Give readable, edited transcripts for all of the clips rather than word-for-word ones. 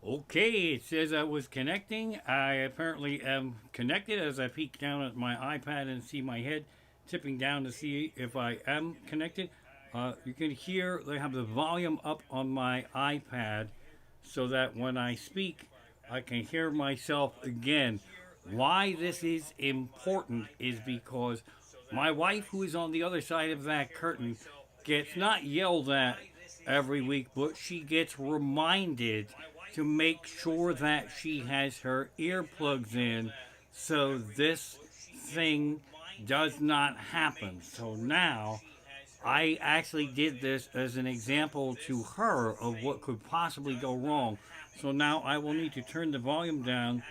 Okay, it says I was connecting. I apparently am connected as I peek down at my iPad and see my head tipping down to see if I am connected. You can hear they have the volume up on my iPad so that when I speak, I can hear myself again. Why this is important is because my wife, who is on the other side of that curtain, gets not yelled at every week, but she gets reminded to make sure that she has her earplugs in so this thing does not happen. So now I actually did this as an example to her of what could possibly go wrong. So now I will need to turn the volume down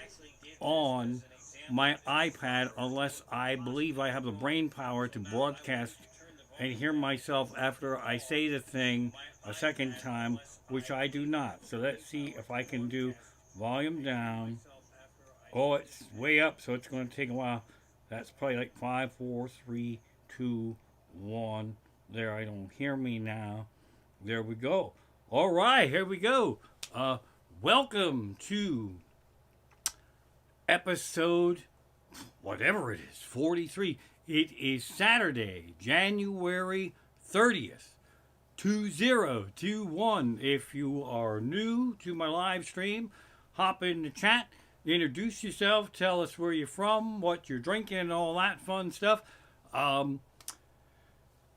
on my iPad unless I believe I have the brain power to broadcast and hear myself after I say the thing a second time, which I do not. So let's see if I can do volume down. Oh, it's way up, so it's going to take a while. That's probably like 5, 4, 3, 2, 1. There, I don't hear me now. There we go. All right, here we go. Welcome to episode, whatever it is, 43. It is Saturday, January 30th, 2021. If you are new to my live stream, hop in the chat, introduce yourself, tell us where you're from, what you're drinking, and all that fun stuff.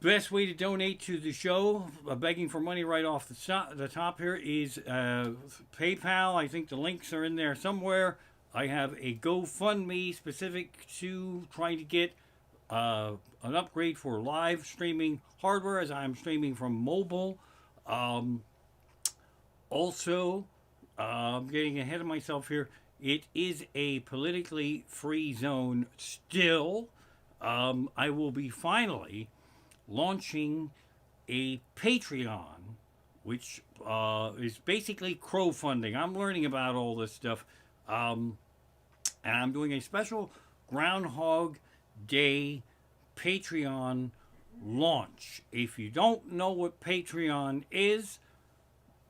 Best way to donate to the show, begging for money right off the top here, is PayPal. I think the links are in there somewhere. I have a GoFundMe specific to trying to get an upgrade for live streaming hardware as I'm streaming from mobile. Also, I'm getting ahead of myself here. It is a politically free zone still. I will be finally launching a Patreon, which is basically crowdfunding. I'm learning about all this stuff. And I'm doing a special Groundhog Day Patreon launch. If you don't know what Patreon is,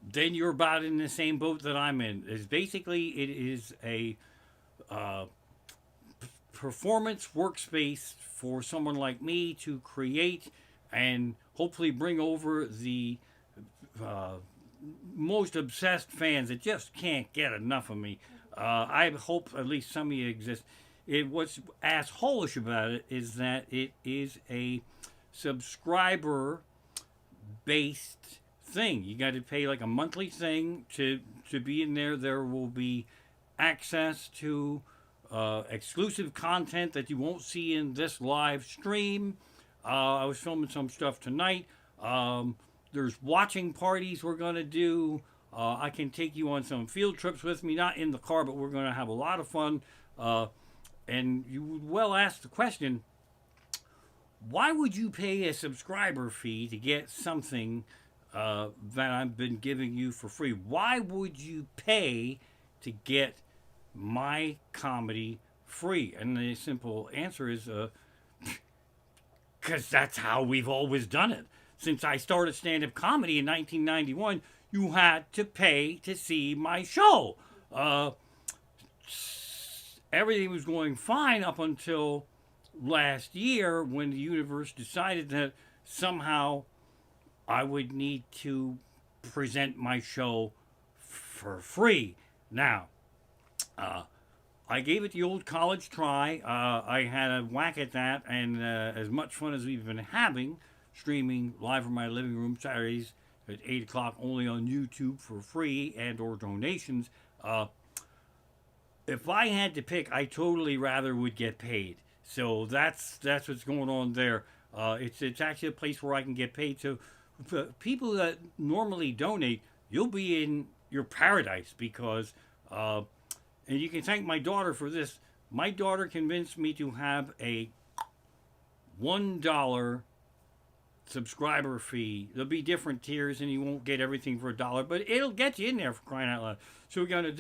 then you're about in the same boat that I'm in. It's basically, it is a performance workspace for someone like me to create and hopefully bring over the most obsessed fans that just can't get enough of me. I hope at least some of you exist. What's assholish about it is that it is a subscriber based thing. You got to pay like a monthly thing to be in there. There will be access to exclusive content that you won't see in this live stream. I was filming some stuff tonight. There's watching parties we're going to do. I can take you on some field trips with me, not in the car, but we're going to have a lot of fun. And you would well ask the question, why would you pay a subscriber fee to get something that I've been giving you for free? Why would you pay to get my comedy free? And the simple answer is because that's how we've always done it. Since I started stand-up comedy in 1991, you had to pay to see my show. Everything was going fine up until last year when the universe decided that somehow I would need to present my show for free. Now, I gave it the old college try. I had a whack at that, and as much fun as we've been having, streaming live from my living room Saturdays at 8 o'clock only on YouTube for free and or donations. If I had to pick, I totally rather would get paid. So that's what's going on there. It's actually a place where I can get paid. So people that normally donate, you'll be in your paradise because, and you can thank my daughter for this. My daughter convinced me to have a $1 subscriber fee. There'll be different tiers, and you won't get everything for $1, but it'll get you in there for crying out loud. So we're gonna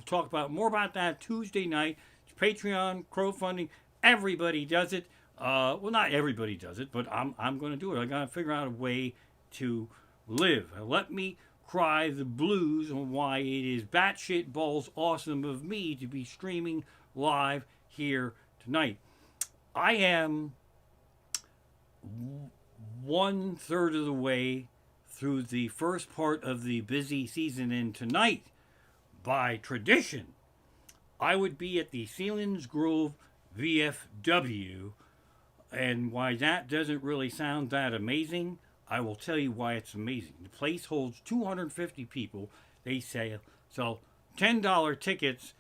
talk about more about that Tuesday night. It's Patreon, crowdfunding. Everybody does it. Well, not everybody does it, but I'm gonna do it. I gotta figure out a way to live. Let me cry the blues on why it is batshit balls awesome of me to be streaming live here tonight. I am 1/3 of the way through the first part of the busy season, and tonight, by tradition, I would be at the Selinsgrove VFW, and why that doesn't really sound that amazing, I will tell you why it's amazing. The place holds 250 people. They sell $10 tickets,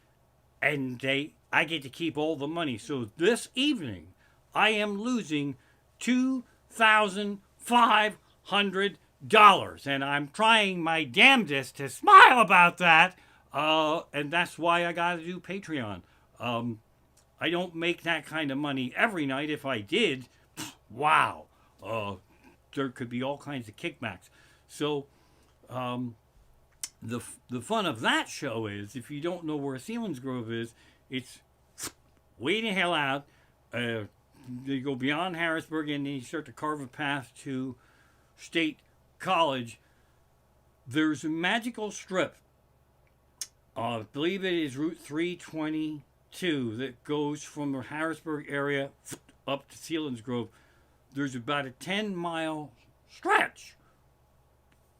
and I get to keep all the money. So this evening, I am losing $2,500, and I'm trying my damnedest to smile about that. And that's why I got to do Patreon. I don't make that kind of money every night. If I did, wow, there could be all kinds of kickbacks. So the fun of that show is, if you don't know where Selinsgrove is, it's way the hell out. You go beyond Harrisburg, and then you start to carve a path to State College. There's a magical strip. I believe it is Route 322 that goes from the Harrisburg area up to Selinsgrove. There's about a 10-mile stretch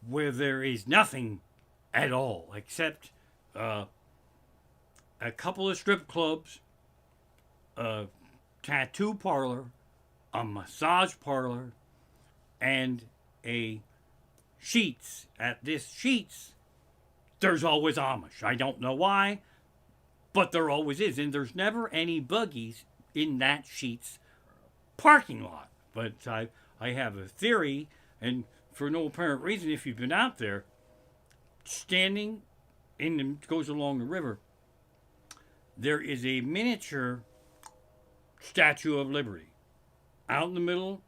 where there is nothing at all except a couple of strip clubs, a tattoo parlor, a massage parlor, and a Sheetz. At this Sheetz, there's always Amish. I don't know why, but there always is. And there's never any buggies in that Sheetz parking lot. But I have a theory, and for no apparent reason, if you've been out there, standing in it goes along the river, there is a miniature Statue of Liberty out in the middle,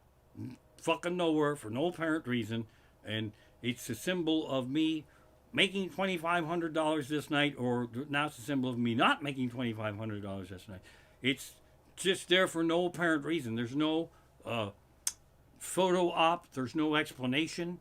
fucking nowhere, for no apparent reason, and it's a symbol of me making $2,500 this night, or now it's a symbol of me not making $2,500 this night. It's just there for no apparent reason. There's no photo op. There's no explanation.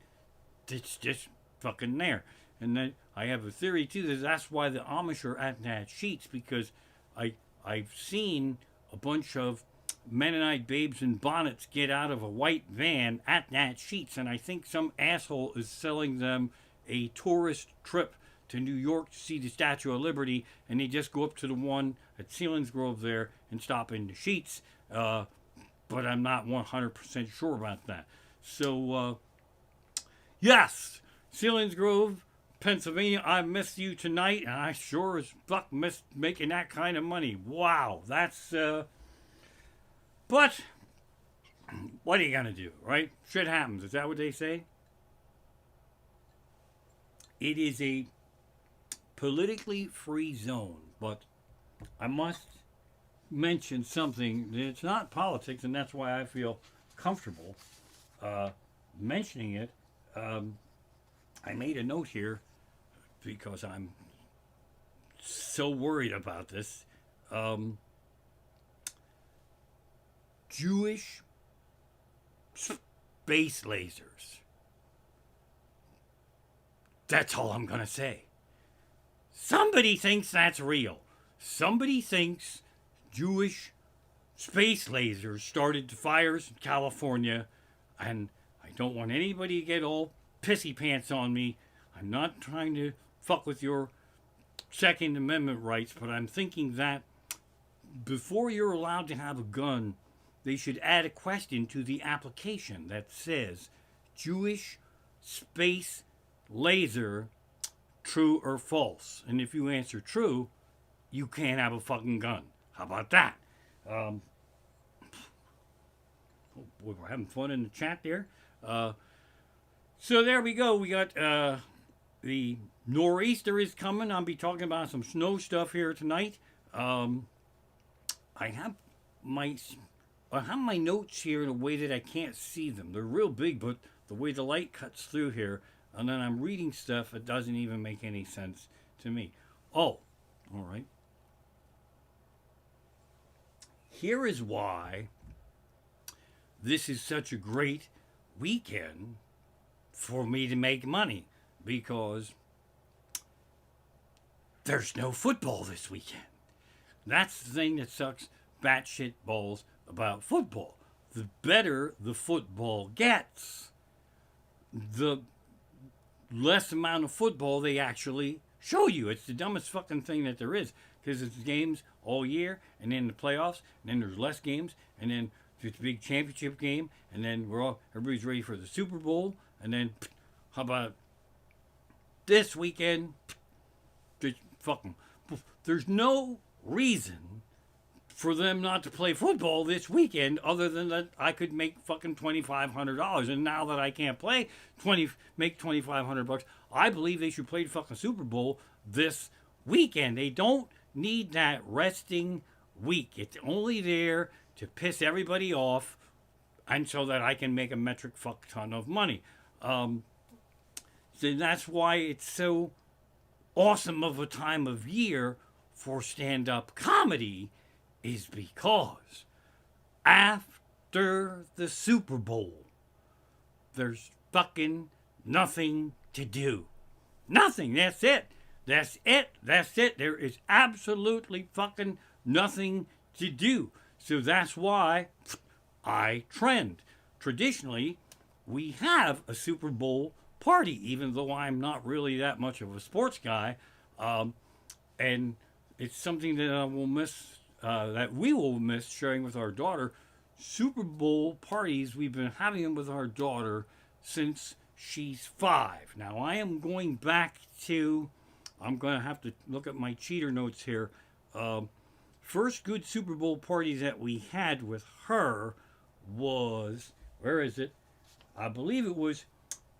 It's just fucking there. And then I have a theory too that that's why the Amish are at that Sheetz, because I've seen a bunch of Mennonite babes in bonnets get out of a white van at that Sheetz, and I think some asshole is selling them a tourist trip to New York to see the Statue of Liberty, and they just go up to the one at Selinsgrove there and stop in the Sheetz. But I'm not 100% sure about that. So, yes, Selinsgrove, Pennsylvania, I miss you tonight, and I sure as fuck miss making that kind of money. Wow, that's, but what are you gonna do, right? Shit happens. Is that what they say? It is a politically free zone, but I must mention something. It's not politics, and that's why I feel comfortable mentioning it. I made a note here because I'm so worried about this. Jewish space lasers. That's all I'm going to say. Somebody thinks that's real. Somebody thinks Jewish space lasers started the fires in California, and I don't want anybody to get all pissy pants on me. I'm not trying to fuck with your Second Amendment rights, but I'm thinking that before you're allowed to have a gun, they should add a question to the application that says, Jewish space laser, true or false? And if you answer true, you can't have a fucking gun. How about that? Oh boy, we're having fun in the chat there. So there we go. We got the nor'easter is coming. I'll be talking about some snow stuff here tonight. I have my notes here in a way that I can't see them. They're real big, but the way the light cuts through here, and then I'm reading stuff that doesn't even make any sense to me. Oh, all right. Here is why this is such a great weekend for me to make money. because there's no football this weekend. That's the thing that sucks batshit balls about football. The better the football gets, the less amount of football they actually show you. It's the dumbest fucking thing that there is, because it's games all year, and then the playoffs, and then there's less games, and then there's a big championship game, and then everybody's ready for the Super Bowl, and then how about this weekend? Just fucking, there's no reason for them not to play football this weekend, other than that I could make fucking $2,500. And now that I can't make $2,500, I believe they should play the fucking Super Bowl this weekend. They don't need that resting week. It's only there to piss everybody off, and so that I can make a metric fuck ton of money. So that's why it's so awesome of a time of year for stand-up comedy, is because after the Super Bowl, there's fucking nothing to do. Nothing. That's it. That's it. That's it. There is absolutely fucking nothing to do. So that's why I trend. Traditionally, we have a Super Bowl party, even though I'm not really that much of a sports guy. And it's something that I will miss. That we will miss sharing with our daughter. Super Bowl parties, we've been having them with our daughter since she's 5. Now, I am going back to, I'm going to have to look at my cheater notes here. First good Super Bowl party that we had with her was, where is it? I believe it was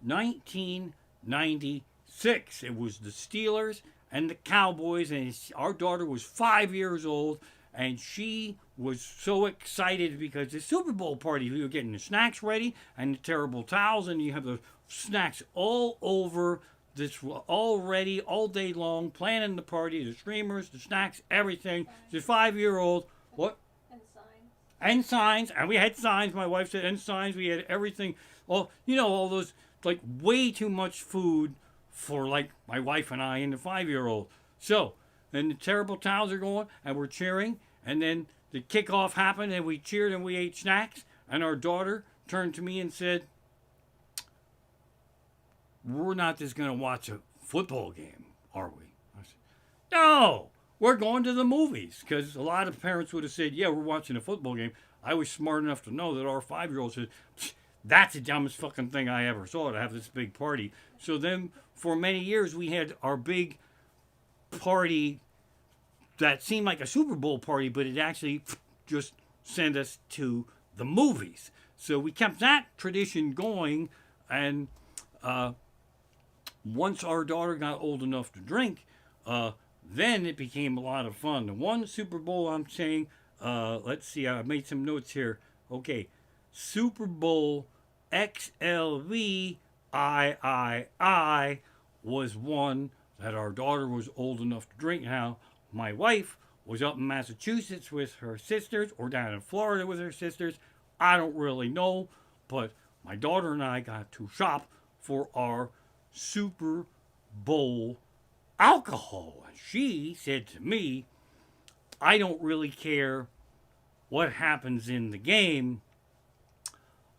1996. It was the Steelers and the Cowboys, and our daughter was 5 years old. And she was so excited because the Super Bowl party, we were getting the snacks ready and the terrible towels, and you have the snacks all over this, all ready, all day long, planning the party, the streamers, the snacks, everything. The 5-year-old, what? And signs. And signs, and we had signs. My wife said, and signs. We had everything. All, you know, all those, like, way too much food for, like, my wife and I and the 5-year-old. So, and the terrible towels are going, and we're cheering. And then the kickoff happened, and we cheered, and we ate snacks. And our daughter turned to me and said, "We're not just going to watch a football game, are we?" I said, "No, we're going to the movies." Because a lot of parents would have said, "Yeah, we're watching a football game." I was smart enough to know that our 5-year-old said, "That's the dumbest fucking thing I ever saw, to have this big party." So then for many years, we had our big party that seemed like a Super Bowl party, but it actually just sent us to the movies. So we kept that tradition going, and once our daughter got old enough to drink, then it became a lot of fun. The one Super Bowl I'm saying, let's see, I made some notes here. Okay, Super Bowl XLVIII was one that our daughter was old enough to drink. Now, my wife was up in Massachusetts with her sisters, or down in Florida with her sisters. I don't really know, but my daughter and I got to shop for our Super Bowl alcohol. And she said to me, "I don't really care what happens in the game.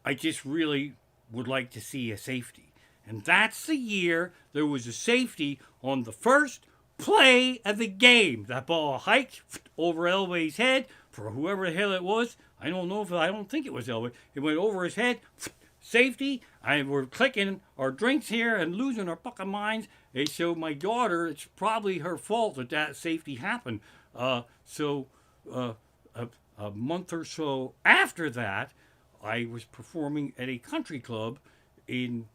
I just really would like to see a safety." And that's the year there was a safety on the first play of the game. That ball hiked over Elway's head for whoever the hell it was. I don't think it was Elway. It went over his head. Safety. And we're clicking our drinks here and losing our fucking minds. And so my daughter, it's probably her fault that safety happened. So a month or so after that, I was performing at a country club in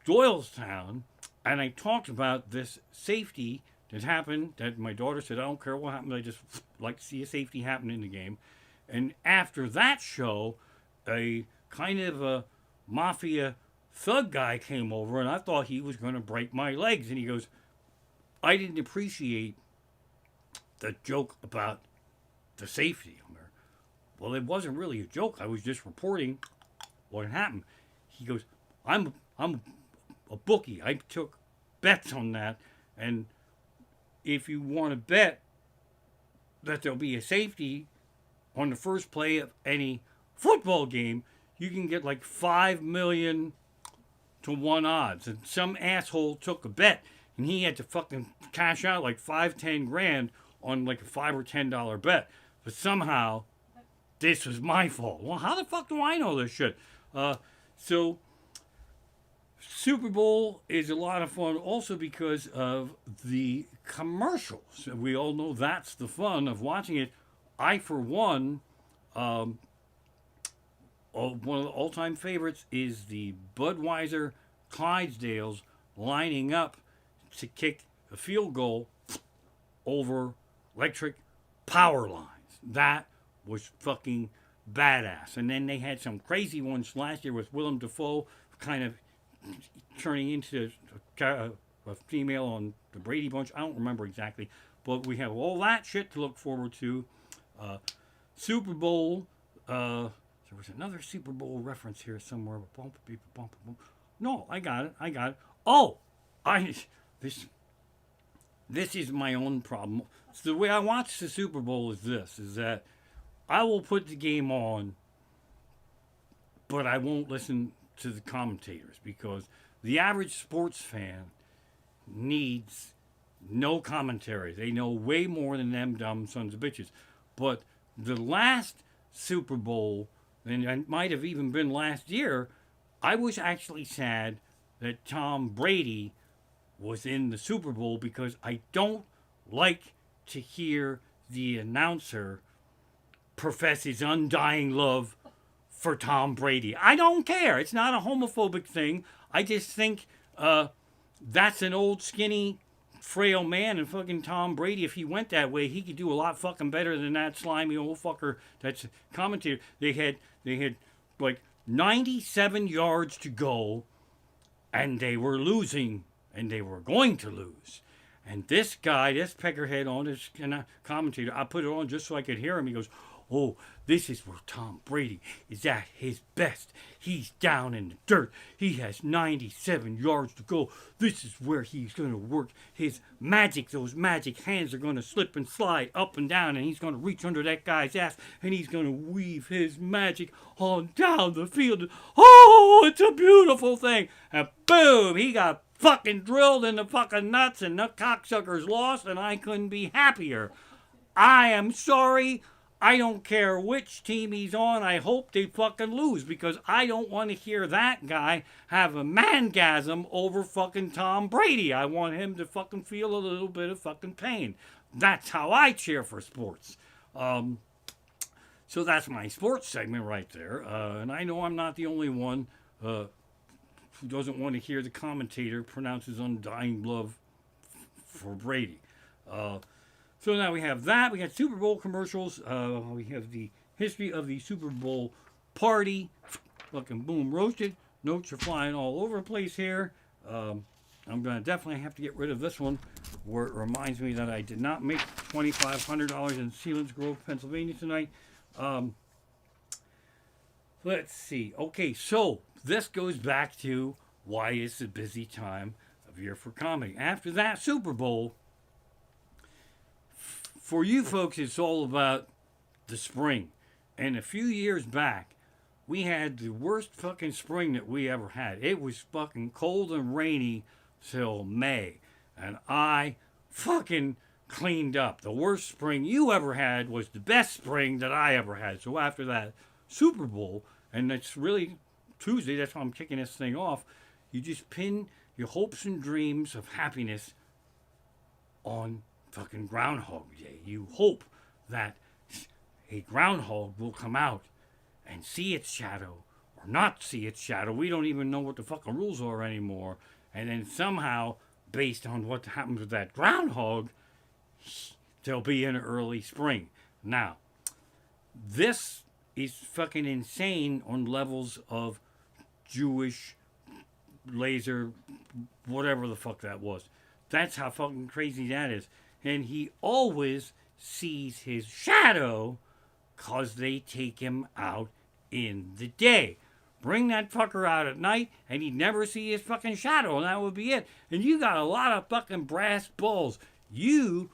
Doylestown, and I talked about this safety that happened, that my daughter said, "I don't care what happened, I just like to see a safety happen in the game." And after that show, a kind of a mafia thug guy came over, and I thought he was going to break my legs. And he goes, "I didn't appreciate the joke about the safety." I'm there, "Well, it wasn't really a joke. I was just reporting what happened." He goes, I'm a bookie. I took bets on that. And if you want to bet that there'll be a safety on the first play of any football game, you can get like 5 million to 1 odds. And some asshole took a bet and he had to fucking cash out like 5-10 grand on like a $5 or $10 bet. But somehow this was my fault. Well, how the fuck do I know this shit? So Super Bowl is a lot of fun also because of the commercials. We all know that's the fun of watching it. I, for one, one of the all-time favorites is the Budweiser Clydesdales lining up to kick a field goal over electric power lines. That was fucking badass. And then they had some crazy ones last year with Willem Dafoe kind of turning into a female on the Brady Bunch. I don't remember exactly. But we have all that shit to look forward to. Super Bowl. There was another Super Bowl reference here somewhere. No, I got it. Oh, this is my own problem. So the way I watch the Super Bowl is that I will put the game on, but I won't listen to the commentators because the average sports fan needs no commentary. They know way more than them dumb sons of bitches. But the last Super Bowl, and it might have even been last year, I was actually sad that Tom Brady was in the Super Bowl because I don't like to hear the announcer profess his undying love for Tom Brady. I don't care. It's not a homophobic thing. I just think that's an old, skinny, frail man, and fucking Tom Brady, if he went that way, he could do a lot fucking better than that slimy old fucker that's a commentator. They had like 97 yards to go, and they were losing, and they were going to lose. And this guy, this peckerhead on this commentator, I put it on just so I could hear him. He goes, "Oh, this is where Tom Brady is at his best. He's down in the dirt. He has 97 yards to go. This is where he's going to work his magic. Those magic hands are going to slip and slide up and down, and he's going to reach under that guy's ass, and he's going to weave his magic on down the field. Oh, it's a beautiful thing." And boom, he got fucking drilled in the fucking nuts, and the cocksuckers lost, and I couldn't be happier. I am sorry. I don't care which team he's on. I hope they fucking lose because I don't want to hear that guy have a mangasm over fucking Tom Brady. I want him to fucking feel a little bit of fucking pain. That's how I cheer for sports. So that's my sports segment right there. And I know I'm not the only one who doesn't want to hear the commentator pronounce his undying love for Brady. So now we have that. We got Super Bowl commercials. We have the history of the Super Bowl party. Fucking boom roasted. Notes are flying all over the place here. I'm going to definitely have to get rid of this one where it reminds me that I did not make $2,500 in Sealands Grove, Pennsylvania tonight. Let's see. Okay, so this goes back to why it's a busy time of year for comedy. After that Super Bowl, for you folks, it's all about the spring. And a few years back, we had the worst fucking spring that we ever had. It was fucking cold and rainy till May. And I fucking cleaned up. The worst spring you ever had was the best spring that I ever had. So after that Super Bowl, and it's really Tuesday, that's why I'm kicking this thing off, you just pin your hopes and dreams of happiness on fucking Groundhog Day. You hope that a groundhog will come out and see its shadow or not see its shadow. We don't even know what the fucking rules are anymore. And then somehow, based on what happens with that groundhog, there'll be an early spring. Now, this is fucking insane on levels of Jewish laser, whatever the fuck that was. That's how fucking crazy that is. And he always sees his shadow because they take him out in the day. bring that fucker out at night, and he'd never see his fucking shadow, and that would be it. And you got a lot of fucking brass balls. You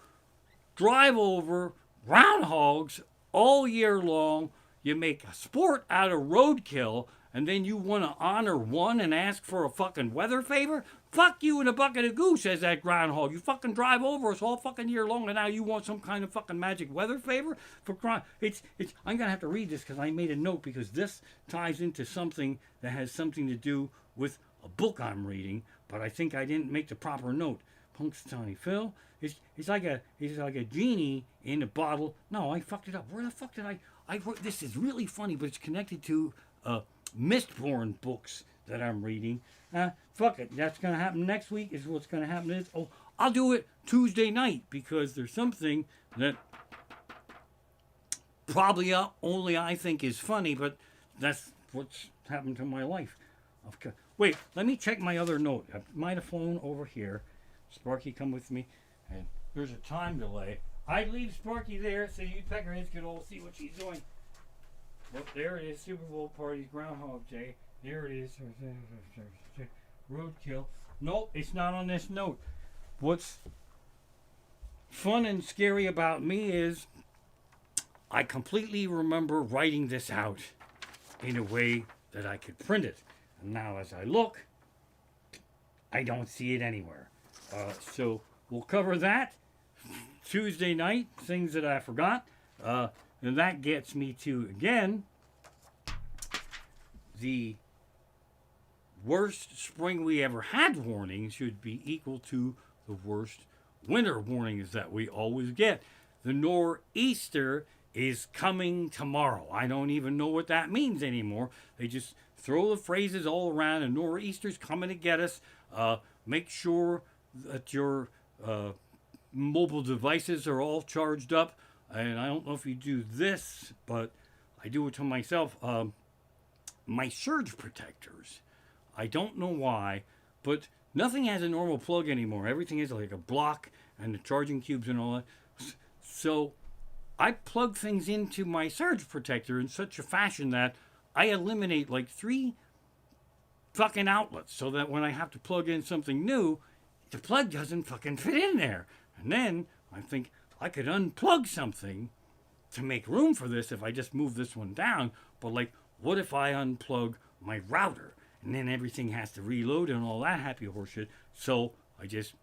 drive over groundhogs all year long. You make a sport out of roadkill, and then you want to honor one and ask for a fucking weather favor? Fuck you in a bucket of goo, says that groundhog. You fucking drive over us all fucking year long, and now you want some kind of fucking magic weather favor? For crying, I'm gonna have to read this because I made a note, because this ties into something that has something to do with a book I'm reading, but I think I didn't make the proper note. Punxsutawney Phil. He's like a genie in a bottle. No, I fucked it up. Where the fuck did I wrote, this is really funny, but it's connected to Mistborn books that I'm reading. Fuck it. That's going to happen next week is what's going to happen is, I'll do it Tuesday night, because there's something that probably only I think is funny, but that's what's happened to my life. Okay. Wait, let me check my other note. I might have flown over here. Sparky, come with me. And there's a time delay. I'd leave Sparky there so you peckerheads could all see what she's doing. Well, there it is. Super Bowl party, Groundhog Day. There it is. Roadkill. Nope, it's not on this note. What's fun and scary about me is I completely remember writing this out in a way that I could print it. And now as I look, I don't see it anywhere. So we'll cover that Tuesday night, things that I forgot. And that gets me to, again, the worst spring we ever had warning should be equal to the worst winter warnings that we always get. The nor'easter is coming tomorrow. I don't even know what that means anymore. They just throw the phrases all around. A nor'easter's coming to get us. Make sure that your mobile devices are all charged up. And I don't know if you do this, but I do it to myself. My surge protectors, I don't know why, but nothing has a normal plug anymore. Everything is like a block and the charging cubes and all that. So I plug things into my surge protector in such a fashion that I eliminate like 3 fucking outlets, so that when I have to plug in something new, the plug doesn't fucking fit in there. And then I think I could unplug something to make room for this if I just move this one down. But like, what if I unplug my router and then everything has to reload and all that happy horseshit? So I just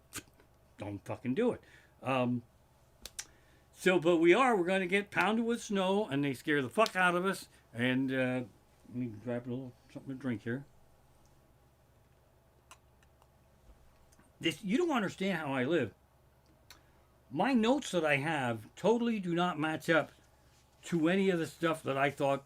don't fucking do it. But we're going to get pounded with snow, and they scare the fuck out of us. And let me grab a little something to drink here. You don't understand how I live. My notes that I have totally do not match up to any of the stuff that I thought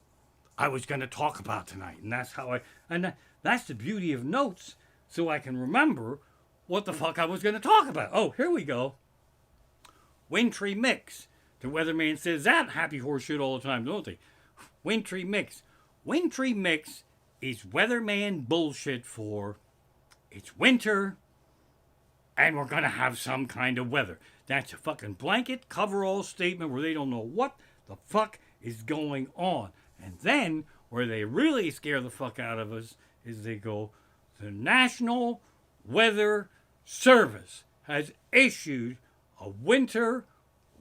I was going to talk about tonight. And that's the beauty of notes, so I can remember what the fuck I was going to talk about. Oh, here we go. Wintry mix. The weatherman says that happy horse shit all the time, don't they? Wintry mix. Wintry mix is weatherman bullshit for it's winter and we're going to have some kind of weather. That's a fucking blanket coverall statement where they don't know what the fuck is going on. And then, where they really scare the fuck out of us, is they go, the National Weather Service has issued a winter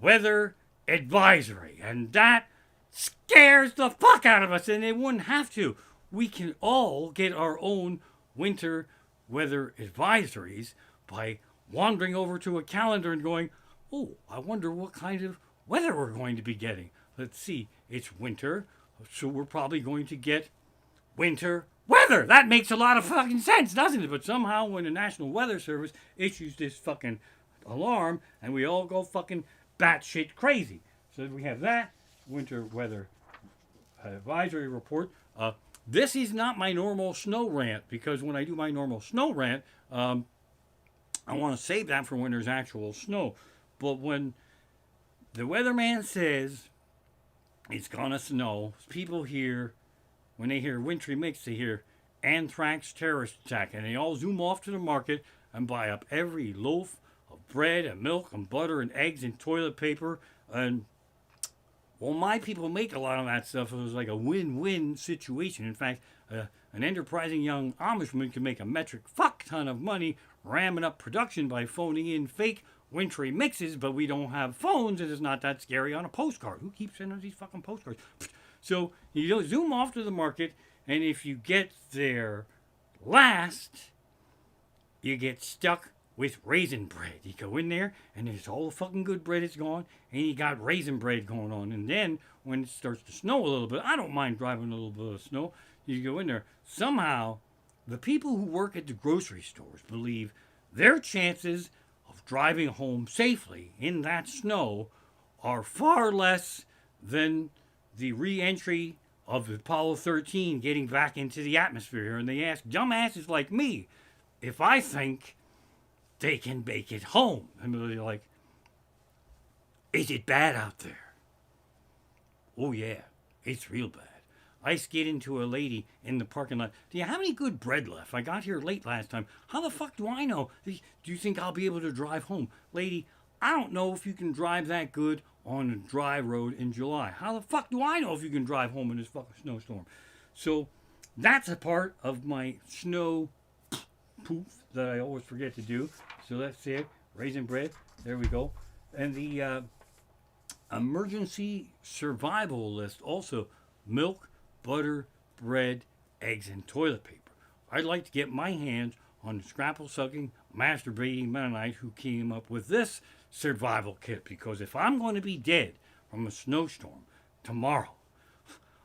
weather advisory. And that scares the fuck out of us, and they wouldn't have to. We can all get our own winter weather advisories by wandering over to a calendar and going, oh, I wonder what kind of weather we're going to be getting. Let's see, it's winter, so we're probably going to get winter weather. That makes a lot of fucking sense, doesn't it? But somehow when the National Weather Service issues this fucking alarm, and we all go fucking batshit crazy. So we have that winter weather advisory report. This is not my normal snow rant, because when I do my normal snow rant, I want to save that for when there's actual snow. But when the weatherman says it's gonna snow, people hear, when they hear wintry mix, they hear anthrax terrorist attack, and they all zoom off to the market and buy up every loaf of bread and milk and butter and eggs and toilet paper. And well, my people make a lot of that stuff. It was like a win-win situation. In fact, an enterprising young Amishman can make a metric fuck ton of money ramming up production by phoning in fake wintry mixes, but we don't have phones and it's not that scary on a postcard. Who keeps sending us these fucking postcards? So you zoom off to the market, and if you get there last, you get stuck with raisin bread. You go in there, and there's all the fucking good bread is gone, and you got raisin bread going on. And then, when it starts to snow a little bit, I don't mind driving a little bit of snow. You go in there. Somehow, the people who work at the grocery stores believe their chances of driving home safely in that snow are far less than the re-entry of Apollo 13 getting back into the atmosphere. And they ask dumbasses like me if I think they can make it home. And they're like, is it bad out there? Oh yeah, it's real bad. I skid into a lady in the parking lot. Do you have any good bread left? I got here late last time. How the fuck do I know? Do you think I'll be able to drive home? Lady, I don't know if you can drive that good on a dry road in July. How the fuck do I know if you can drive home in this fucking snowstorm? So that's a part of my snow poof that I always forget to do. So that's it. Raisin bread. There we go. And the emergency survival list also: milk, butter, bread, eggs, and toilet paper. I'd like to get my hands on the scrapple-sucking, masturbating Mennonite who came up with this survival kit, because if I'm going to be dead from a snowstorm tomorrow,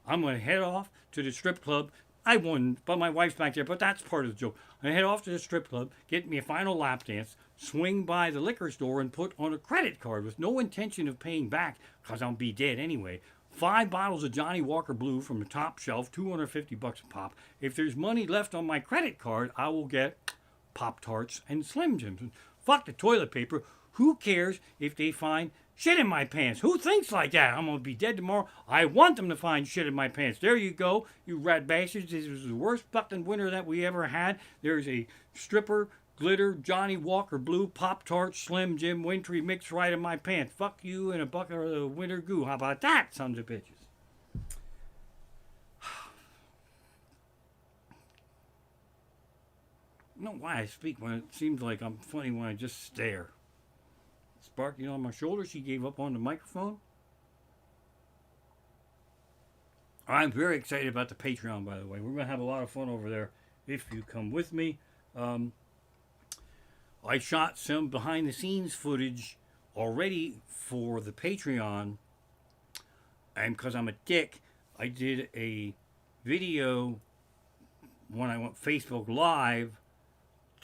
I'm going to head off to the strip club. I wouldn't, but my wife's back there, but that's part of the joke. I head off to the strip club, get me a final lap dance, swing by the liquor store and put on a credit card with no intention of paying back, because I'll be dead anyway. 5 bottles of Johnny Walker Blue from the top shelf, $250 a pop. If there's money left on my credit card, I will get Pop-Tarts and Slim Jims. And fuck the toilet paper. Who cares if they find shit in my pants? Who thinks like that? I'm going to be dead tomorrow. I want them to find shit in my pants. There you go, you rat bastards. This was the worst fucking winter that we ever had. There's a stripper, glitter, Johnny Walker Blue, Pop-Tart, Slim Jim, wintry mix right in my pants. Fuck you and a bucket of winter goo. How about that, sons of bitches? I don't know why I speak when it seems like I'm funny when I just stare. Sparky on my shoulder, she gave up on the microphone. I'm very excited about the Patreon, by the way. We're going to have a lot of fun over there if you come with me. I shot some behind-the-scenes footage already for the Patreon, and because I'm a dick, I did a video when I went Facebook Live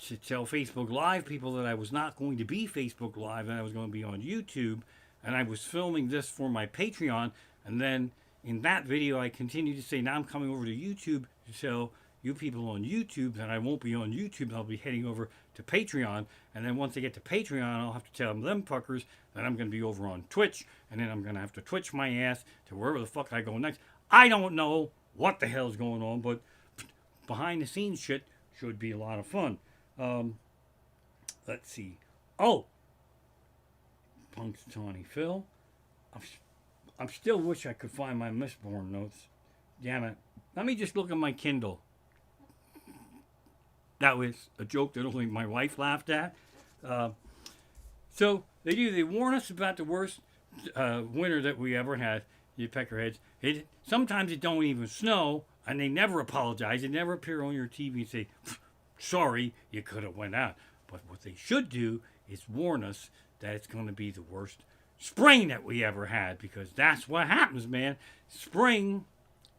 to tell Facebook Live people that I was not going to be Facebook Live and I was going to be on YouTube, and I was filming this for my Patreon. And then in that video I continued to say, now I'm coming over to YouTube to tell you people on YouTube that I won't be on YouTube. I'll be heading over to Patreon, and then once I get to Patreon, I'll have to tell them fuckers that I'm going to be over on Twitch, and then I'm going to have to twitch my ass to wherever the fuck I go next. I don't know what the hell's going on, but behind the scenes shit should be a lot of fun. Let's see. Oh, Punxsutawney Phil. I still wish I could find my Mistborn notes. Damn it. Let me just look at my Kindle. That was a joke that only my wife laughed at. So they warn us about the worst winter that we ever had. You peckerheads. Sometimes it don't even snow, and they never apologize. They never appear on your TV and say, sorry, you could have went out. But what they should do is warn us that it's going to be the worst spring that we ever had, because that's what happens, man. Spring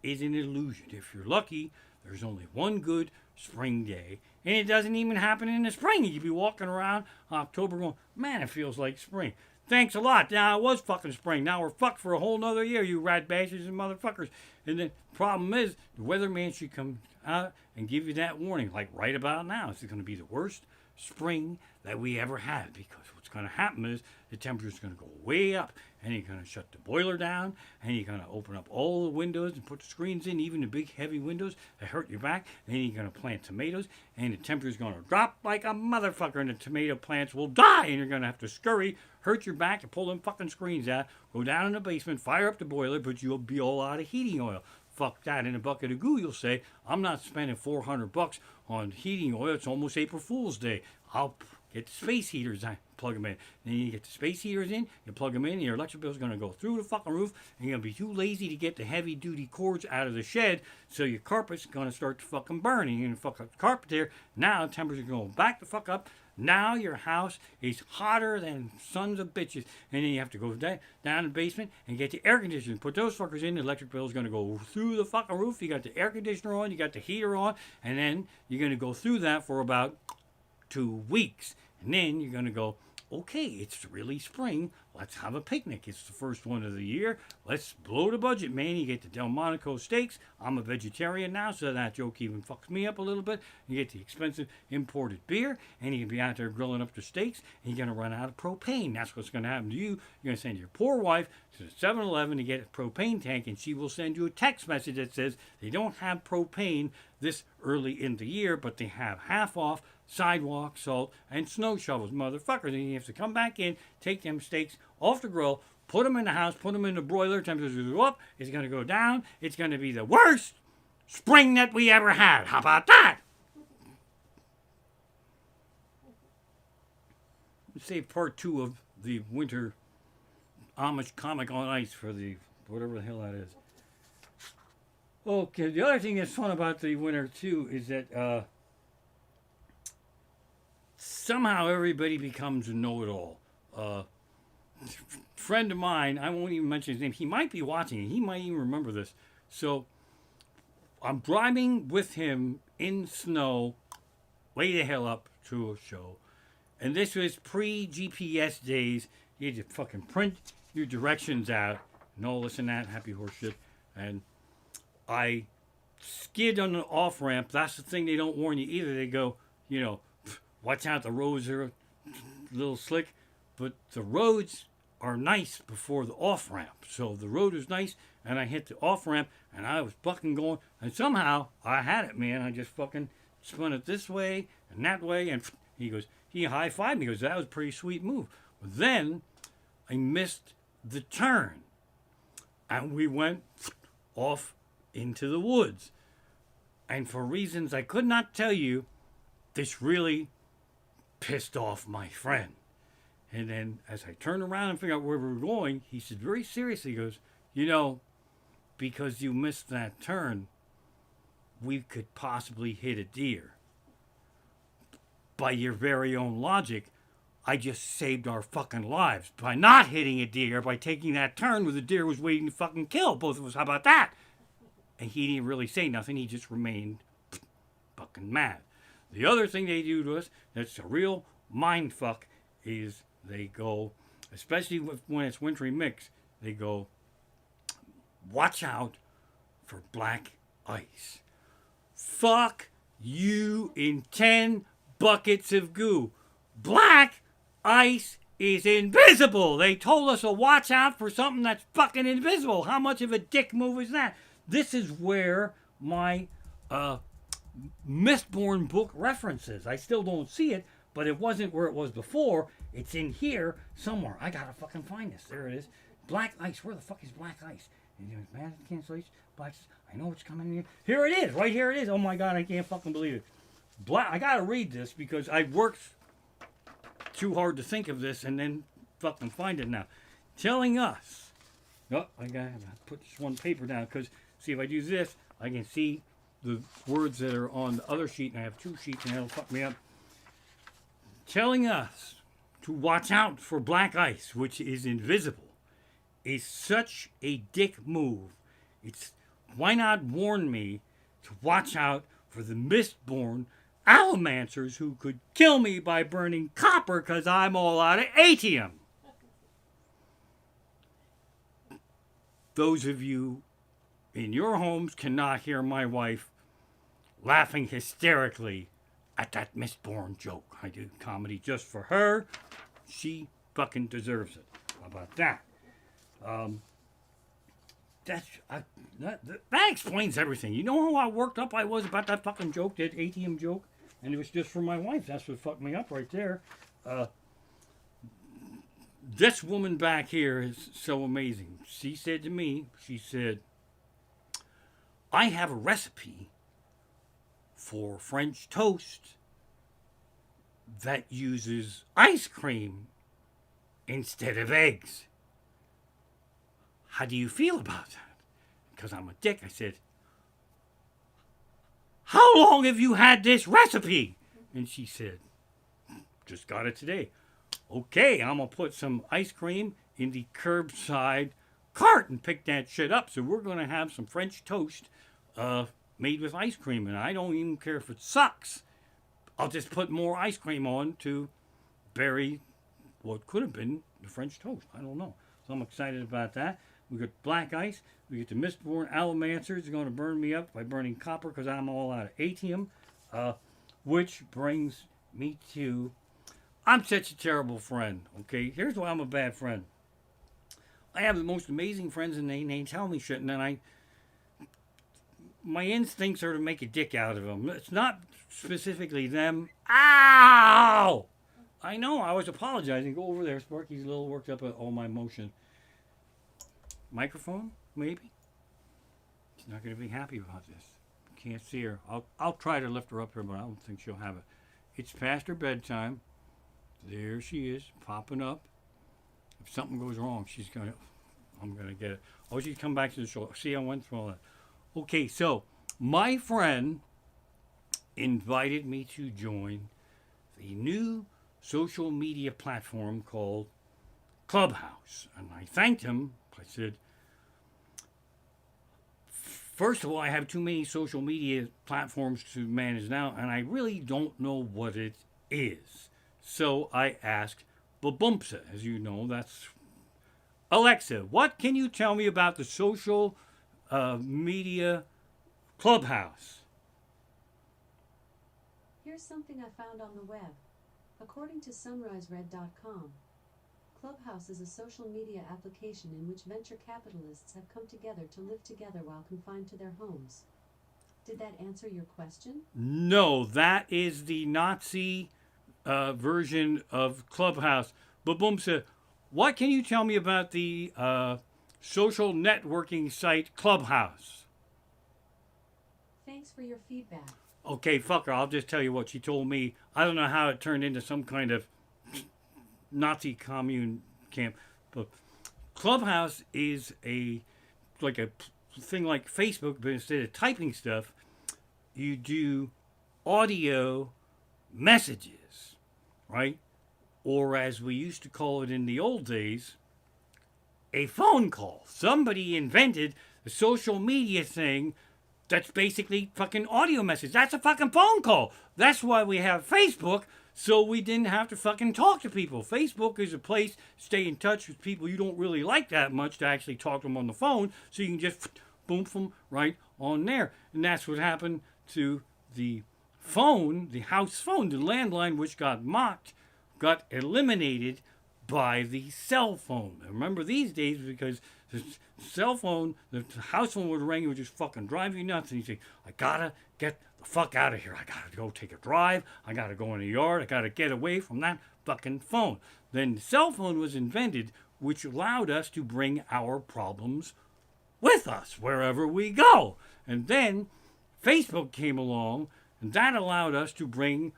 is an illusion. If you're lucky, there's only one good spring day, and it doesn't even happen in the spring. You could be walking around October going, man, it feels like spring. Thanks a lot. Now it was fucking spring. Now we're fucked for a whole nother year, you rat bastards and motherfuckers. And the problem is, the weatherman should come out and give you that warning, like right about now. It's going to be the worst spring that we ever had, because what's going to happen is the temperature's going to go way up, and you're going to shut the boiler down, and you're going to open up all the windows and put the screens in, even the big heavy windows that hurt your back. Then you're going to plant tomatoes, and the temperature's going to drop like a motherfucker, and the tomato plants will die, and you're going to have to scurry, hurt your back, and pull them fucking screens out, go down in the basement, fire up the boiler, but you'll be all out of heating oil. fuck that. In a bucket of goo, you'll say, I'm not spending $400 on heating oil. It's almost April Fool's Day. I'll get the space heaters, I plug them in. Then you get the space heaters in, you plug them in, and your electric bill's going to go through the fucking roof, and you're going to be too lazy to get the heavy-duty cords out of the shed, so your carpet's going to start to fucking burn, and you're going to fuck up the carpet there. Now the temperature's going back the fuck up. Now your house is hotter than sons of bitches. And then you have to go down in the basement and get the air conditioner. Put those fuckers in. The electric bill is going to go through the fucking roof. You got the air conditioner on. You got the heater on. And then you're going to go through that for about 2 weeks. And then you're going to go, okay, it's really spring. Let's have a picnic. It's the first one of the year. Let's blow the budget, man. You get the Delmonico steaks. I'm a vegetarian now, so that joke even fucks me up a little bit. You get the expensive imported beer, and you can be out there grilling up the steaks, and you're going to run out of propane. That's what's going to happen to you. You're going to send your poor wife to the 7-Eleven to get a propane tank, and she will send you a text message that says they don't have propane this early in the year, but they have half off sidewalk salt and snow shovels, motherfuckers. And you have to come back in, take them steaks off the grill, put them in the house, put them in the broiler. Temperature go up, it's going to go down. It's going to be the worst spring that we ever had. How about that? Let's save part 2 of the winter Amish comic on ice for the whatever the hell that is. Okay, the other thing that's fun about the winter too is that somehow everybody becomes a know-it-all. Friend of mine, I won't even mention his name, he might be watching it, he might even remember this. So I'm driving with him in snow way the hell up to a show, and this was pre-GPS days. You had to fucking print your directions out and all this and that happy horse shit. And I skid on the off-ramp. That's the thing they don't warn you either. They go, you know, watch out, the roads are a little slick, but the roads are nice before the off-ramp. So the road was nice, and I hit the off-ramp, and I was fucking going, and somehow I had it, man. I just fucking spun it this way and that way, and he goes, he high-fived me. He goes, that was a pretty sweet move. But then I missed the turn, and we went off into the woods. And for reasons I could not tell you, this really pissed off my friend. And then as I turned around and figured out where we were going, he said very seriously, he goes, you know, because you missed that turn, we could possibly hit a deer. By your very own logic, I just saved our fucking lives by not hitting a deer, by taking that turn where the deer was waiting to fucking kill both of us. How about that? And he didn't really say nothing. He just remained fucking mad. The other thing they do to us that's a real mind fuck is they go, especially when it's wintry mix, they go, watch out for black ice. Fuck you in 10 buckets of goo. Black ice is invisible. They told us to watch out for something that's fucking invisible. How much of a dick move is that? This is where my Mistborn book references. I still don't see it, but it wasn't where it was before. It's in here somewhere. I gotta fucking find this. There it is. Black ice. Where the fuck is black ice? Man, cancellation. Black. I know it's coming in here. Here it is. Right here it is. Oh my god, I can't fucking believe it. Black. I gotta read this because I worked too hard to think of this and then fucking find it now. Telling us. Oh, I gotta put this one paper down because see if I do this, I can see the words that are on the other sheet, and I have 2 sheets, and that'll fuck me up. Telling us to watch out for black ice, which is invisible, is such a dick move. It's why not warn me to watch out for the Mistborn Allomancers who could kill me by burning copper because I'm all out of atium. Those of you in your homes cannot hear my wife laughing hysterically at that Mistborn joke. I do comedy just for her. She fucking deserves it. How about that? That explains everything. You know how worked up I was about that fucking joke, that ATM joke? And it was just for my wife. That's what fucked me up right there. This woman back here is so amazing. She said to me, she said, I have a recipe for French toast that uses ice cream instead of eggs. How do you feel about that? Because I'm a dick, I said, how long have you had this recipe? And she said, just got it today. Okay, I'm going to put some ice cream in the curbside cart and pick that shit up. So we're going to have some French toast made with ice cream. And I don't even care if it sucks. I'll just put more ice cream on to bury what could have been the French toast. I don't know. So I'm excited about that. We got black ice. We get the Mistborn Allomancer. It's going to burn me up by burning copper because I'm all out of atium. Which brings me to, I'm such a terrible friend. Okay, here's why I'm a bad friend. I have the most amazing friends, and they tell me shit, and then my instincts are to make a dick out of them. It's not specifically them. Ow! I know, I was apologizing. Go over there. Sparky's a little worked up at all my emotion. Microphone, maybe? She's not going to be happy about this. Can't see her. I'll try to lift her up here, but I don't think she'll have it. It's past her bedtime. There she is, popping up. If something goes wrong, I'm going to get it. Oh, she's come back to the show. See, I went through all that. Okay, so my friend invited me to join the new social media platform called Clubhouse. And I thanked him. I said, first of all, I have too many social media platforms to manage now, and I really don't know what it is. So I asked Babumpsa, as you know, that's Alexa, what can you tell me about the social media Clubhouse? Here's something I found on the web. According to sunrisered.com, Clubhouse is a social media application in which venture capitalists have come together to live together while confined to their homes. Did that answer your question? No, that is the Nazi version of Clubhouse. Baboomsa, what can you tell me about the social networking site Clubhouse? Thanks for your feedback. Okay, fuck her. I'll just tell you what she told me. I don't know how it turned into some kind of Nazi commune camp, but Clubhouse is like a thing like Facebook, but instead of typing stuff, you do audio messages, right? Or as we used to call it in the old days, a phone call. Somebody invented a social media thing that's basically fucking audio message. That's a fucking phone call. That's why we have Facebook, so we didn't have to fucking talk to people. Facebook is a place to stay in touch with people you don't really like that much to actually talk to them on the phone, so you can just boom them right on there. And that's what happened to the phone, the house phone, the landline, which got mocked, got eliminated by the cell phone. And remember these days, because the cell phone, the house phone would ring, it would just fucking drive you nuts. And you say, I gotta get the fuck out of here. I gotta go take a drive. I gotta go in the yard. I gotta get away from that fucking phone. Then the cell phone was invented, which allowed us to bring our problems with us wherever we go. And then Facebook came along, and that allowed us to bring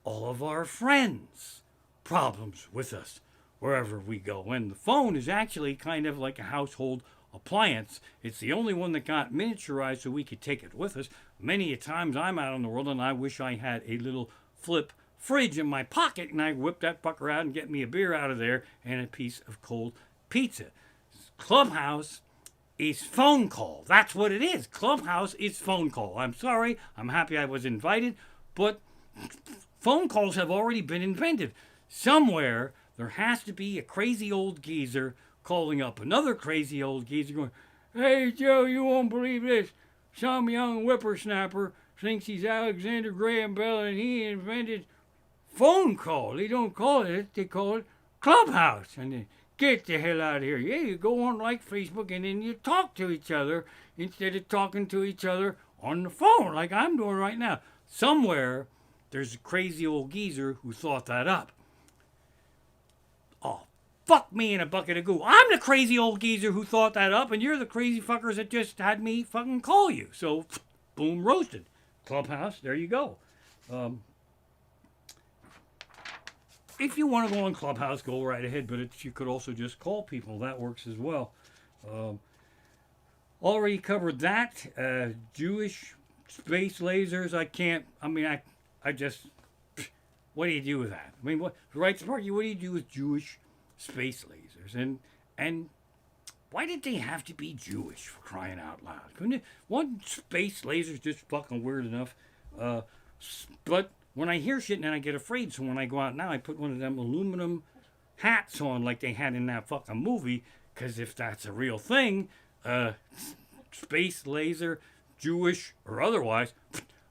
all of our friends' problems with us wherever we go. And the phone is actually kind of like a household appliance. It's the only one that got miniaturized so we could take it with us. Many a times I'm out in the world and I wish I had a little flip fridge in my pocket and I whip that fucker out and get me a beer out of there and a piece of cold pizza. Clubhouse is phone call. That's what it is. Clubhouse is phone call. I'm sorry. I'm happy I was invited, but phone calls have already been invented. Somewhere there has to be a crazy old geezer calling up another crazy old geezer going, hey, Joe, you won't believe this. Some young whippersnapper thinks he's Alexander Graham Bell and he invented phone call. They don't call it, they call it Clubhouse. And then, get the hell out of here. Yeah, you go on like Facebook and then you talk to each other instead of talking to each other on the phone like I'm doing right now. Somewhere there's a crazy old geezer who thought that up. Oh, Fuck me in a bucket of goo. I'm the crazy old geezer who thought that up, and you're the crazy fuckers that just had me fucking call you. So, boom, roasted. Clubhouse, there you go. If you want to go on Clubhouse, go right ahead, but you could also just call people. That works as well. Already covered that. Jewish space lasers, I just, what do you do with that? I mean, right, Sparky, what do you do with Jewish space lasers? And why did they have to be Jewish, for crying out loud? Couldn't it? One space laser's just fucking weird enough. But when I hear shit, then I get afraid. So when I go out now, I put one of them aluminum hats on like they had in that fucking movie. Because if that's a real thing, space laser, Jewish or otherwise,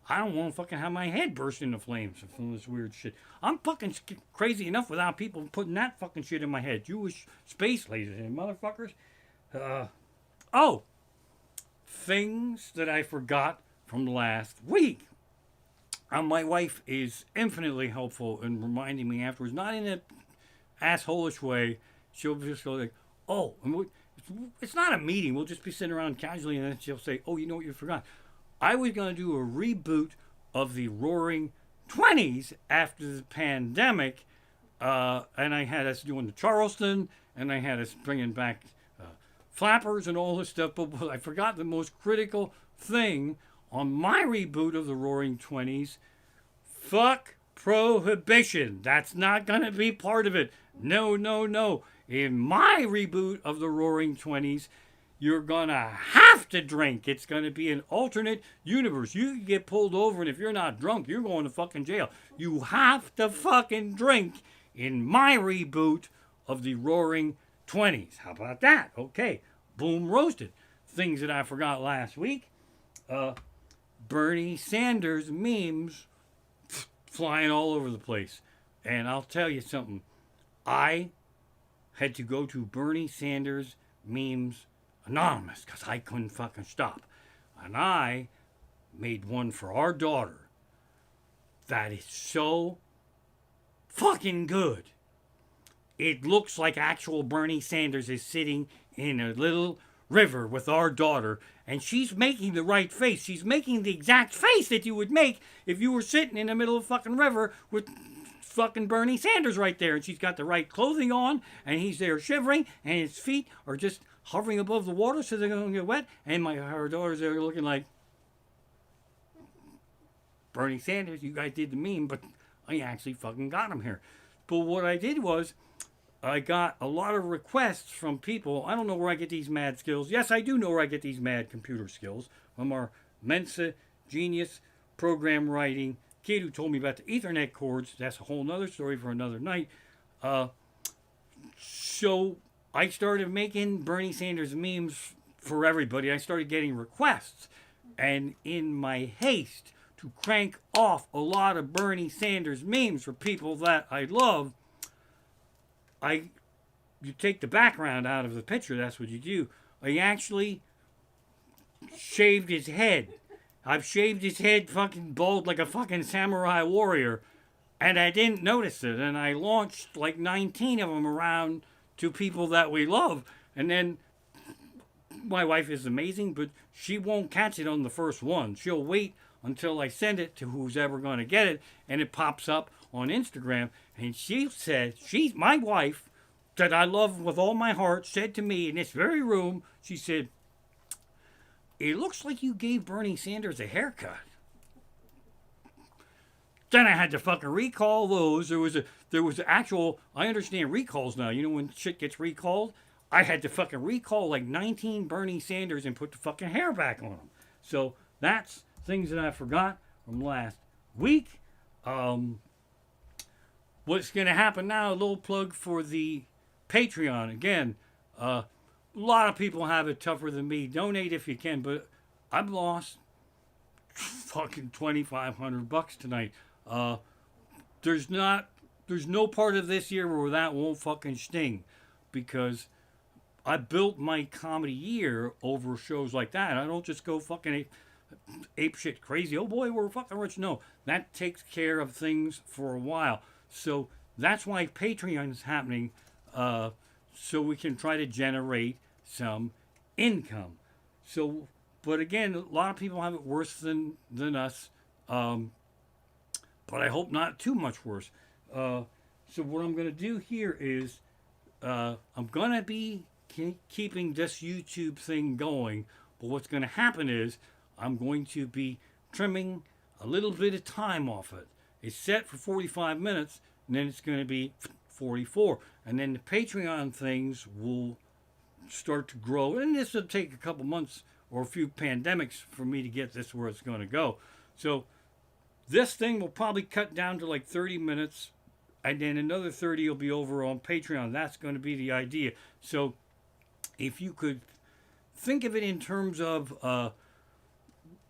I don't want to fucking have my head burst into flames from this weird shit. I'm fucking crazy enough without people putting that fucking shit in my head. Jewish space lasers and motherfuckers. Things that I forgot from last week. My wife is infinitely helpful in reminding me afterwards, not in an asshole-ish way. She'll just go like, oh, and it's not a meeting. We'll just be sitting around casually, and then she'll say, oh, you know what you forgot? I was going to do a reboot of the Roaring 20s after the pandemic, and I had us doing the Charleston, and I had us bringing back flappers and all this stuff, but I forgot the most critical thing on my reboot of the Roaring 20s. Fuck prohibition. That's not going to be part of it. No, no, no. In my reboot of the Roaring 20s, you're going to have to drink. It's going to be an alternate universe. You can get pulled over, and if you're not drunk, you're going to fucking jail. You have to fucking drink in my reboot of the Roaring 20s. How about that? Okay. Boom, roasted. Things that I forgot last week. Bernie Sanders memes flying all over the place. And I'll tell you something. I had to go to Bernie Sanders memes Anonymous because I couldn't fucking stop. And I made one for our daughter that is so fucking good. It looks like actual Bernie Sanders is sitting in a little river with our daughter, and she's making the right face. She's making the exact face that you would make if you were sitting in the middle of a fucking river with fucking Bernie Sanders right there, and she's got the right clothing on, and he's there shivering, and his feet are just hovering above the water so they're going to get wet, and her daughter's there looking like, Bernie Sanders, you guys did the meme, but I actually fucking got him here. But what I did was, I got a lot of requests from people. I don't know where I get these mad skills. Yes, I do know where I get these mad computer skills. From our Mensa genius program writing kid who told me about the Ethernet cords. That's a whole nother story for another night. So I started making Bernie Sanders memes for everybody. I started getting requests. And in my haste to crank off a lot of Bernie Sanders memes for people that I love, you take the background out of the picture, that's what you do. I actually shaved his head. I've shaved his head fucking bald like a fucking samurai warrior, and I didn't notice it, and I launched like 19 of them around to people that we love, and then my wife is amazing, but she won't catch it on the first one. She'll wait until I send it to who's ever going to get it, and it pops up on Instagram. And she said, my wife, that I love with all my heart, said to me in this very room, she said, it looks like you gave Bernie Sanders a haircut. Then I had to fucking recall those. There was actual, I understand recalls now. You know when shit gets recalled? I had to fucking recall like 19 Bernie Sanders and put the fucking hair back on them. So that's things that I forgot from last week. What's going to happen now, a little plug for the Patreon. Again, a lot of people have it tougher than me. Donate if you can, but I've lost fucking $2,500 tonight. There's no part of this year where that won't fucking sting, because I built my comedy year over shows like that. I don't just go fucking ape shit crazy. Oh boy, we're fucking rich. No, that takes care of things for a while. So that's why Patreon is happening. so we can try to generate some income. So, but again, a lot of people have it worse than us. But I hope not too much worse. So what I'm going to do here is I'm going to be keeping this YouTube thing going. But what's going to happen is I'm going to be trimming a little bit of time off it. It's set for 45 minutes, and then it's going to be 44. And then the Patreon things will start to grow. And this will take a couple months or a few pandemics for me to get this where it's going to go. So this thing will probably cut down to like 30 minutes, and then another 30 will be over on Patreon. That's going to be the idea. So if you could think of it in terms of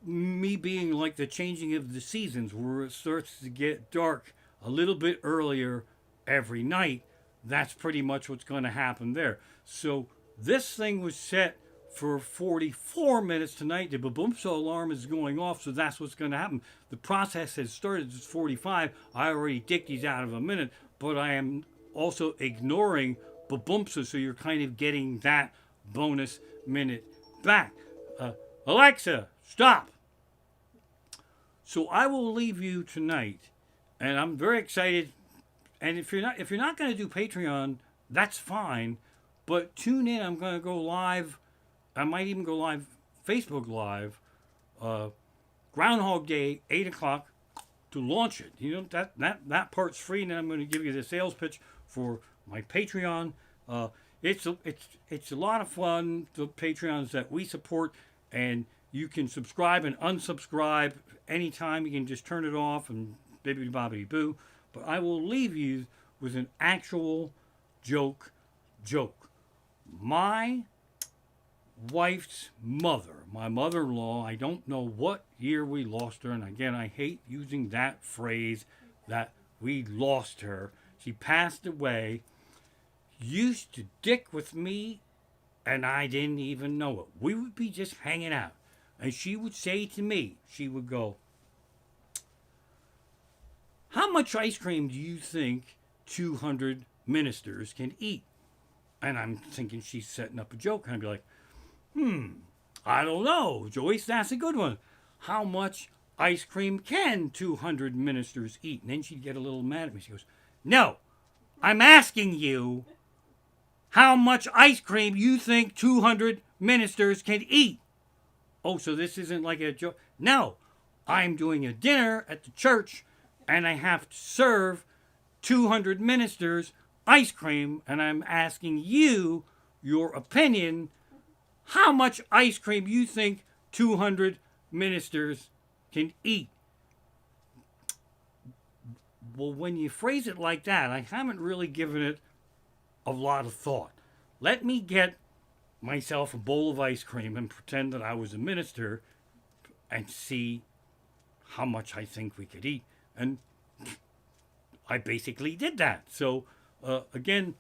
me being like the changing of the seasons, where it starts to get dark a little bit earlier every night, that's pretty much what's going to happen there. So this thing was set for 44 minutes tonight. The Baboomso alarm is going off, so that's what's going to happen. The process has started. It's 45. I already dicked these out of a minute, but I am also ignoring Baboomso, so you're kind of getting that bonus minute back. Alexa, stop. So I will leave you tonight, and I'm very excited. And if you're not going to do Patreon, that's fine. But tune in. I'm going to go live. I might even go live, Facebook Live, Groundhog Day, 8 o'clock, to launch it. You know, that part's free, and then I'm going to give you the sales pitch for my Patreon. It's a lot of fun, the Patreons that we support, and you can subscribe and unsubscribe anytime. You can just turn it off and bibbidi bobbidi boo. But I will leave you with an actual joke. My wife's mother, my mother-in-law, I don't know what year we lost her, and again, I hate using that phrase, that we lost her. She passed away, used to dick with me, and I didn't even know it. We would be just hanging out, and she would say to me, she would go, "How much ice cream do you think 200 ministers can eat?" And I'm thinking she's setting up a joke, and I'd be like, I don't know, Joyce, that's a good one. How much ice cream can 200 ministers eat? And then she'd get a little mad at me. She goes, "No, I'm asking you how much ice cream you think 200 ministers can eat." Oh, so this isn't like a joke? No, I'm doing a dinner at the church, and I have to serve 200 ministers ice cream, and I'm asking you your opinion. How much ice cream you think 200 ministers can eat? Well, when you phrase it like that, I haven't really given it a lot of thought. Let me get myself a bowl of ice cream and pretend that I was a minister and see how much I think we could eat. And I basically did that. So, again,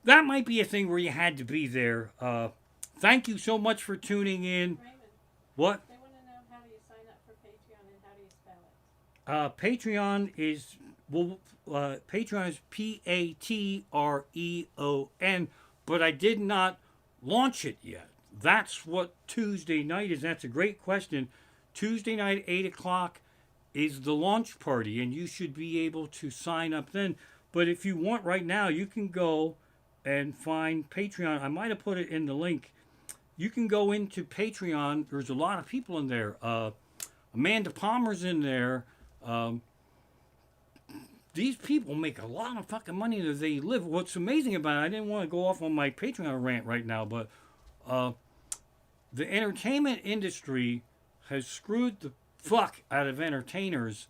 that might be a thing where you had to be there. Thank you so much for tuning in. Raymond, What? they want to know, how do you sign up for Patreon and how do you spell it? Patreon is, Patreon is Patreon, but I did not launch it yet. That's what Tuesday night is. That's a great question. Tuesday night, 8 o'clock, is the launch party, and you should be able to sign up then. But if you want right now, you can go and find Patreon. I might have put it in the link. You can go into Patreon. There's a lot of people in there. Amanda Palmer's in there. These people make a lot of fucking money that they live. What's amazing about it, I didn't want to go off on my Patreon rant right now, but the entertainment industry has screwed the fuck out of entertainers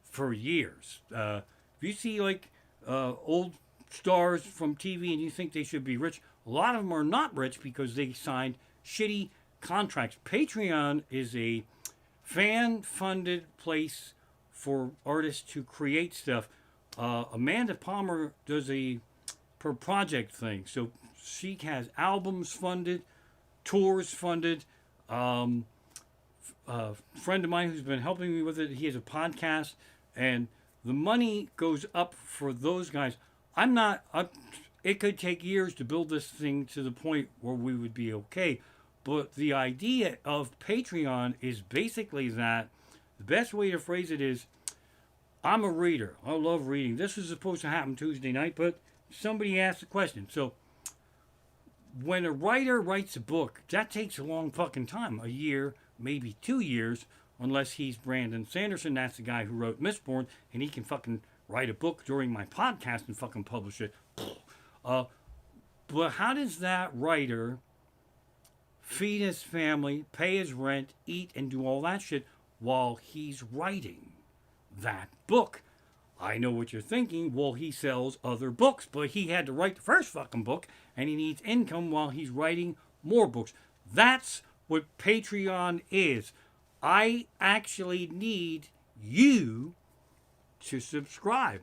for years. If you see like old stars from TV and you think they should be rich, a lot of them are not rich because they signed shitty contracts. Patreon is a fan-funded place for artists to create stuff. Amanda Palmer does a per project thing, so she has albums funded, tours funded. A friend of mine who's been helping me with it, he has a podcast, and the money goes up for those guys. I'm not it could take years to build this thing to the point where we would be okay. But the idea of Patreon is basically that the best way to phrase it is, I'm a reader. I love reading. This was supposed to happen Tuesday night, but somebody asked a question. So when a writer writes a book, that takes a long fucking time. A year, maybe 2 years, unless he's Brandon Sanderson. That's the guy who wrote Mistborn, and he can fucking write a book during my podcast and fucking publish it. But how does that writer feed his family, pay his rent, eat, and do all that shit while he's writing that book? I know what you're thinking. Well, he sells other books, but he had to write the first fucking book, and he needs income while he's writing more books. That's what Patreon is. I actually need you to subscribe.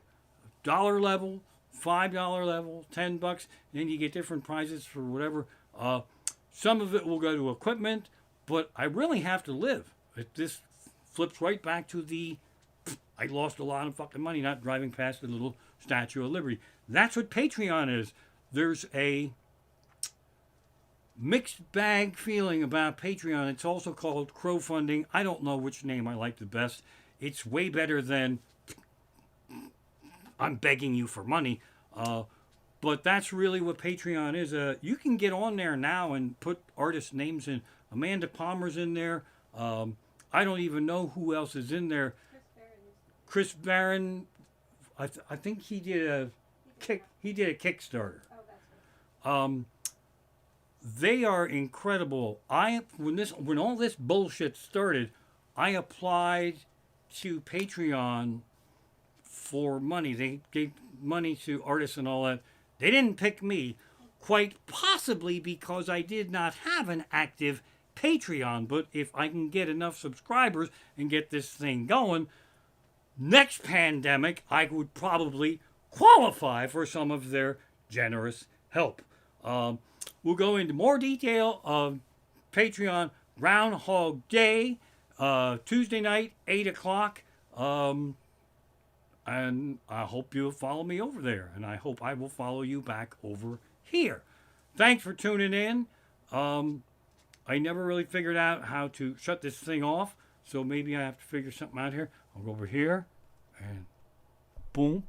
$1 level, $5 level, $10, and then you get different prizes for whatever. Some of it will go to equipment, but I really have to live. This flips right back to I lost a lot of fucking money not driving past the little Statue of Liberty. That's what Patreon is. There's a mixed bag feeling about Patreon. It's also called crowdfunding. I don't know which name I like the best. It's way better than I'm begging you for money. But that's really what Patreon is. You can get on there now and put artist names in. Amanda Palmer's in there. I don't even know who else is in there. Chris Barron, I think he did a Kickstarter. Oh, that's right. They are incredible. When all this bullshit started, I applied to Patreon for money. They gave money to artists and all that. They didn't pick me, quite possibly because I did not have an active Patreon. But if I can get enough subscribers and get this thing going, next pandemic, I would probably qualify for some of their generous help. We'll go into more detail of Patreon Groundhog Day, Tuesday night, 8 o'clock. And I hope you'll follow me over there. And I hope I will follow you back over here. Thanks for tuning in. I never really figured out how to shut this thing off. So maybe I have to figure something out here. I'll go over here and boom.